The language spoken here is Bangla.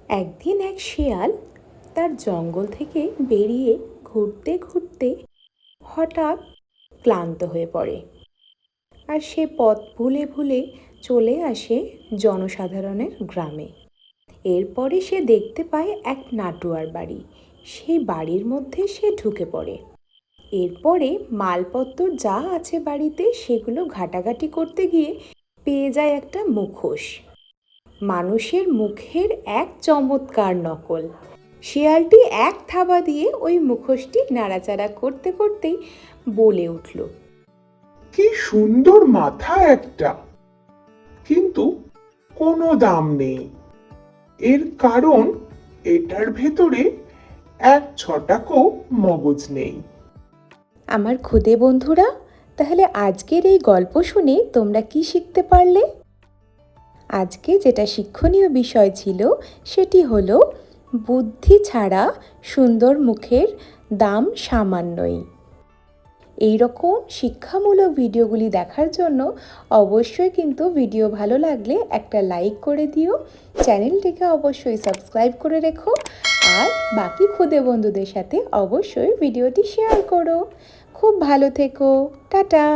একদিন এক শিয়াল তার জঙ্গল থেকে বেরিয়ে ঘুরতে ঘুরতে হঠাৎ ক্লান্ত হয়ে পড়ে। আর সে পথ ভুলে ভুলে চলে আসে জনসাধারণের গ্রামে। এরপরে সে দেখতে পায় এক নাটুয়ার বাড়ি। সেই বাড়ির মধ্যে সে ঢুকে পড়ে। এরপরে মালপত্র যা আছে বাড়িতে সেগুলো ঘাটাঘাটি করতে গিয়ে পেয়ে যায় একটা মুখোশ, মানুষের মুখের এক চমৎকার নকল। শিয়ালটি এক থাবা দিয়ে ওই মুখোশটি নাড়াচাড়া করতে করতেই বলে উঠল, কি সুন্দর মাথা একটা, কিন্তু কোনো দাম নেই। এর কারণ এটার ভেতরে এক ছটাকও মগজ নেই। আমার খুদে বন্ধুরা, তাহলে আজকের এই গল্প শুনে তোমরা কি শিখতে পারলে? আজকে যেটা শিক্ষণীয় বিষয় ছিল সেটি হলো বুদ্ধি ছাড়া সুন্দর মুখের দাম সামান্যই। এই রকম শিক্ষামূলক ভিডিওগুলি দেখার জন্য অবশ্যই কিন্তু ভিডিও ভালো লাগলে একটা লাইক করে দিও, চ্যানেলটিকে অবশ্যই সাবস্ক্রাইব করে রেখো, আর বাকি খুদে বন্ধুদের সাথে অবশ্যই ভিডিওটি শেয়ার করো। খুব ভালো থেকো, টাটা।